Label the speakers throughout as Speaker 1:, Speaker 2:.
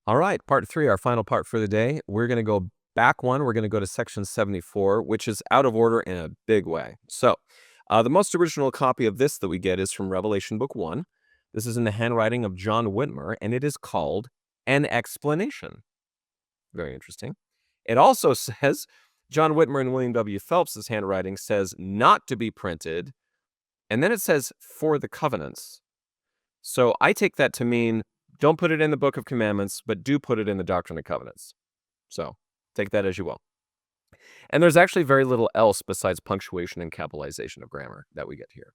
Speaker 1: All right, part 3, our final part for the day. We're going to go back one. We're going to go to section 74, which is out of order in a big way. So, the most original copy of this that we get is from Revelation Book 1. This is in the handwriting of John Whitmer, and it is called An Explanation. Very interesting. It also says, John Whitmer and William W. Phelps' handwriting says not to be printed, and then it says for the covenants. So I take that to mean don't put it in the Book of Commandments, but do put it in the Doctrine and Covenants. So take that as you will. And there's actually very little else besides punctuation and capitalization of grammar that we get here.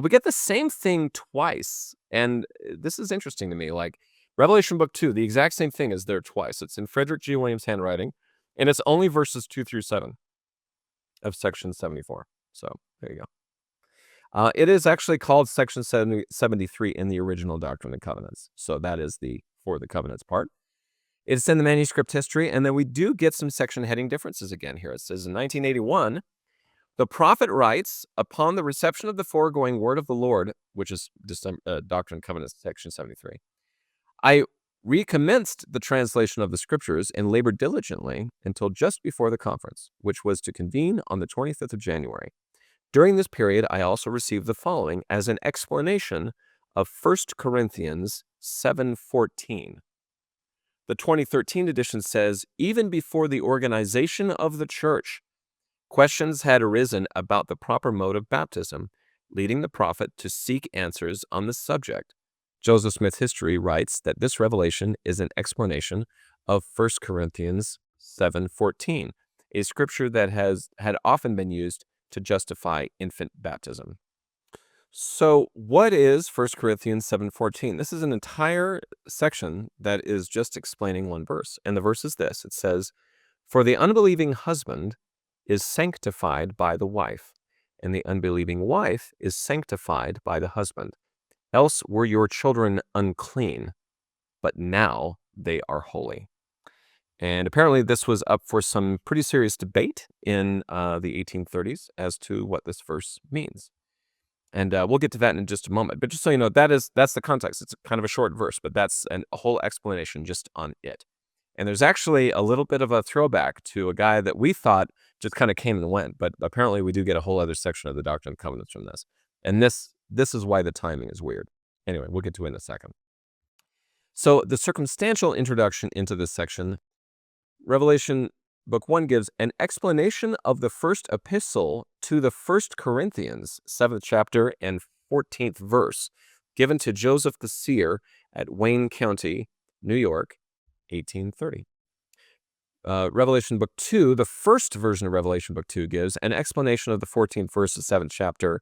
Speaker 1: We get the same thing twice, and this is interesting to me. Like Revelation Book 2, the exact same thing is there twice. It's in Frederick G. Williams' handwriting, and it's only verses 2 through 7 of section 74. So there you go. It is actually called section 73 in the original Doctrine and Covenants. So that is the for the covenants part. It's in the manuscript history, and then we do get some section heading differences again here. It says in 1981, the prophet writes, upon the reception of the foregoing word of the Lord, which is Doctrine and Covenants, section 73, I recommenced the translation of the scriptures and labored diligently until just before the conference, which was to convene on the 25th of January. During this period, I also received the following as an explanation of 1 Corinthians 7:14. The 2013 edition says, even before the organization of the church, questions had arisen about the proper mode of baptism, leading the prophet to seek answers on the subject. Joseph Smith History writes that this revelation is an explanation of 1 Corinthians 7:14, a scripture that had often been used to justify infant baptism. So what is 1 Corinthians 7:14? This is an entire section that is just explaining one verse. And the verse is this. It says, for the unbelieving husband is sanctified by the wife, and the unbelieving wife is sanctified by the husband. Else were your children unclean, but now they are holy. And apparently this was up for some pretty serious debate in the 1830s as to what this verse means. And we'll get to that in just a moment. But just so you know, that's the context. It's kind of a short verse, but that's a whole explanation just on it. And there's actually a little bit of a throwback to a guy that we thought just kind of came and went, but apparently we do get a whole other section of the Doctrine and Covenants from this. And this is why the timing is weird. Anyway, we'll get to it in a second. So the circumstantial introduction into this section, Revelation Book 1 gives an explanation of the first epistle to the 1 Corinthians, 7th chapter and 14th verse, given to Joseph the seer at Wayne County, New York, 1830. Revelation Book 2, the first version of Revelation Book 2, gives an explanation of the 14th verse of 7th chapter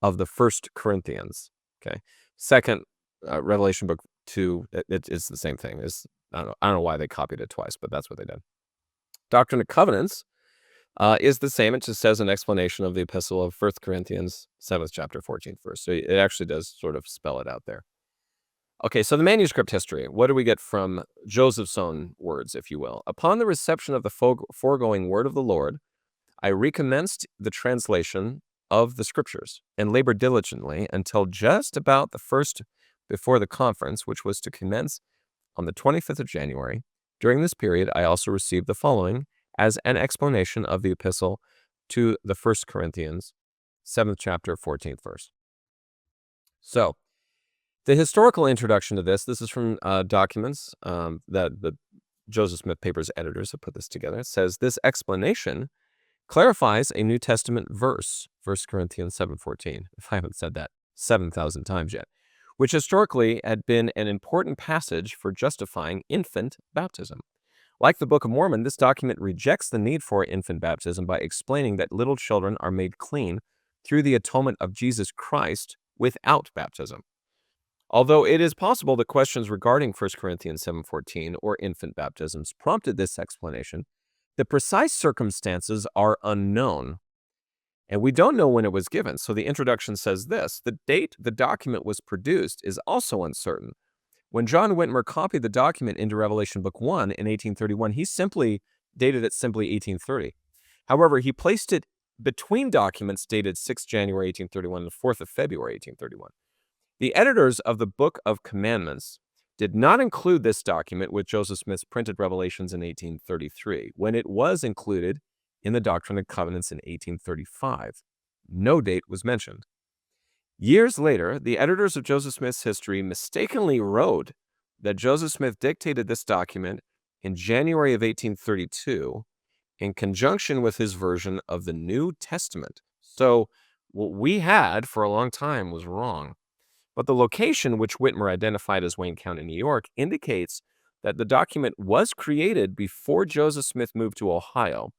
Speaker 1: of the 1 Corinthians. Okay. Second, Revelation Book 2, it's the same thing. I don't know why they copied it twice, but that's what they did. Doctrine and Covenants is the same. It just says an explanation of the epistle of 1 Corinthians, 7th chapter, 14th verse. So it actually does sort of spell it out there. Okay, so the manuscript history. What do we get from Joseph's own words, if you will? Upon the reception of the foregoing word of the Lord, I recommenced the translation of the scriptures and labored diligently until just about the first before the conference, which was to commence on the 25th of January. During this period, I also received the following as an explanation of the epistle to the 1 Corinthians, 7th chapter, 14th verse. So, the historical introduction to this is from documents that the Joseph Smith Papers editors have put this together. It says, this explanation clarifies a New Testament verse, 1 Corinthians 7:14, if I haven't said that 7,000 times yet, which historically had been an important passage for justifying infant baptism. Like the Book of Mormon, this document rejects the need for infant baptism by explaining that little children are made clean through the atonement of Jesus Christ without baptism. Although it is possible that questions regarding 1 Corinthians 7:14 or infant baptisms prompted this explanation, the precise circumstances are unknown. And we don't know when it was given, so the introduction says this. The date the document was produced is also uncertain. When John Whitmer copied the document into Revelation Book 1 in 1831, he simply dated it 1830. However, he placed it between documents dated 6 January 1831 and 4th of February 1831. The editors of the Book of Commandments did not include this document with Joseph Smith's printed revelations in 1833, when it was included in the Doctrine and Covenants in 1835. No date was mentioned. Years later, the editors of Joseph Smith's history mistakenly wrote that Joseph Smith dictated this document in January of 1832 in conjunction with his version of the New Testament. So what we had for a long time was wrong. But the location, which Whitmer identified as Wayne County, New York, indicates that the document was created before Joseph Smith moved to Ohio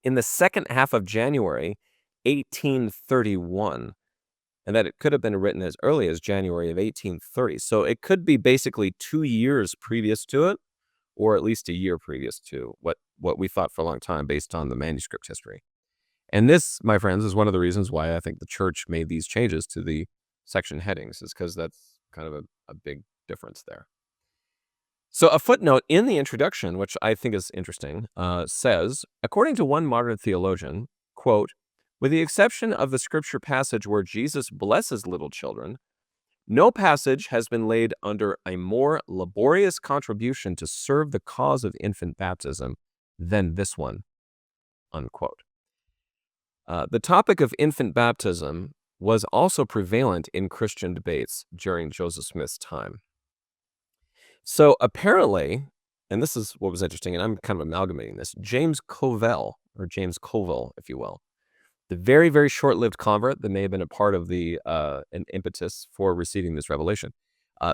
Speaker 1: in the second half of January 1831, and that it could have been written as early as January of 1830. So it could be basically 2 years previous to it, or at least a year previous to what we thought for a long time based on the manuscript history. And this, my friends, is one of the reasons why I think the church made these changes to the section headings, is because that's kind of a big difference there. So a footnote in the introduction, which I think is interesting, says, according to one modern theologian, quote, with the exception of the scripture passage where Jesus blesses little children, no passage has been laid under a more laborious contribution to serve the cause of infant baptism than this one, unquote. The topic of infant baptism was also prevalent in Christian debates during Joseph Smith's time. So apparently, and this is what was interesting, and I'm kind of amalgamating this, James Covell, or James Colville, if you will, the very, very short-lived convert that may have been a part of the an impetus for receiving this revelation,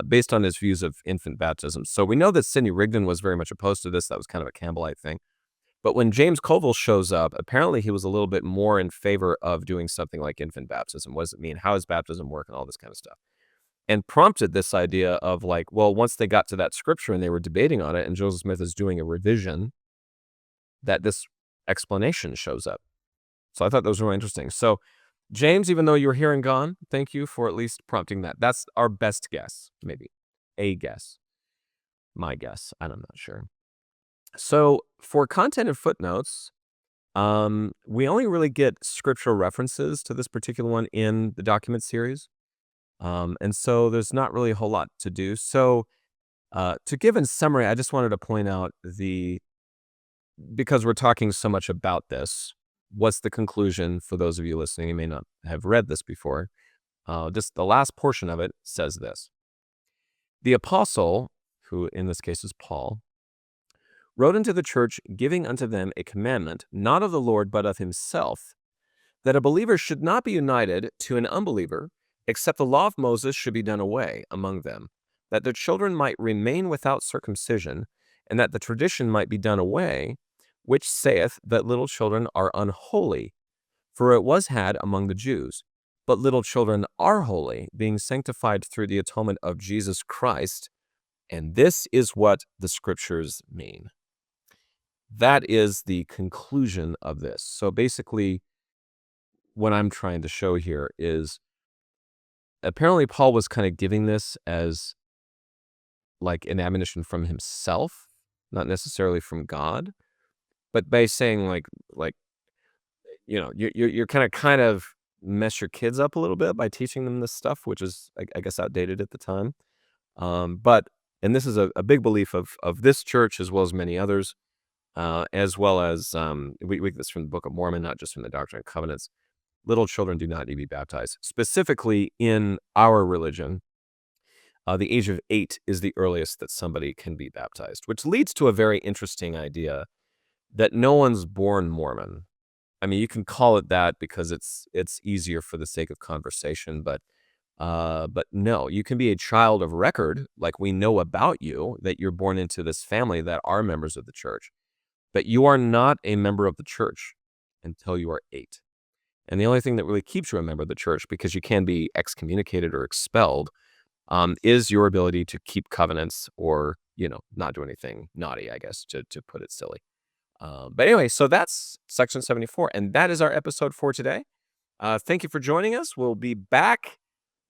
Speaker 1: based on his views of infant baptism. So we know that Sidney Rigdon was very much opposed to this. That was kind of a Campbellite thing. But when James Colville shows up, apparently he was a little bit more in favor of doing something like infant baptism. What does it mean? How does baptism work? And all this kind of stuff. And prompted this idea of like, well, once they got to that scripture and they were debating on it, and Joseph Smith is doing a revision, that this explanation shows up. So I thought those were really interesting. So James, even though you were here and gone, thank you for at least prompting that. That's our best guess, maybe. A guess. My guess. I'm not sure. So for content and footnotes, we only really get scriptural references to this particular one in the document series. And so there's not really a whole lot to do. So to give in summary, I just wanted to point out because we're talking so much about this, what's the conclusion for those of you listening who may not have read this before? Just the last portion of it says this. The apostle, who in this case is Paul, wrote unto the church, giving unto them a commandment, not of the Lord, but of himself, that a believer should not be united to an unbeliever, except the law of Moses should be done away among them, that their children might remain without circumcision, and that the tradition might be done away, which saith that little children are unholy, for it was had among the Jews. But little children are holy, being sanctified through the atonement of Jesus Christ, and this is what the scriptures mean. That is the conclusion of this. So basically, what I'm trying to show here is apparently Paul was kind of giving this as like an admonition from himself, not necessarily from God, but by saying like you're kind of mess your kids up a little bit by teaching them this stuff, which is I guess outdated at the time. And this is a big belief of this church as well as many others, as well as we get this from the Book of Mormon, not just from the Doctrine and Covenants. Little children do not need to be baptized. Specifically in our religion, the age of 8 is the earliest that somebody can be baptized, which leads to a very interesting idea that no one's born Mormon. I mean, you can call it that because it's easier for the sake of conversation, but no, you can be a child of record, like we know about you, that you're born into this family that are members of the church, but you are not a member of the church until you are 8. And the only thing that really keeps you a member of the church, because you can be excommunicated or expelled, is your ability to keep covenants or, not do anything naughty, I guess, to put it silly. But anyway, so that's section 74, and that is our episode for today. Thank you for joining us. We'll be back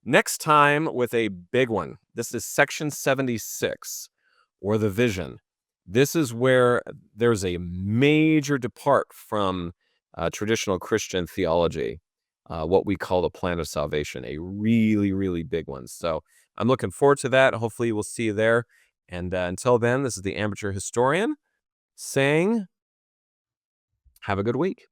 Speaker 1: next time with a big one. This is section 76, or the vision. This is where there's a major depart from traditional Christian theology, what we call the plan of salvation, a really, really big one. So I'm looking forward to that. Hopefully, we'll see you there. And until then, this is the Amateur Historian saying, have a good week.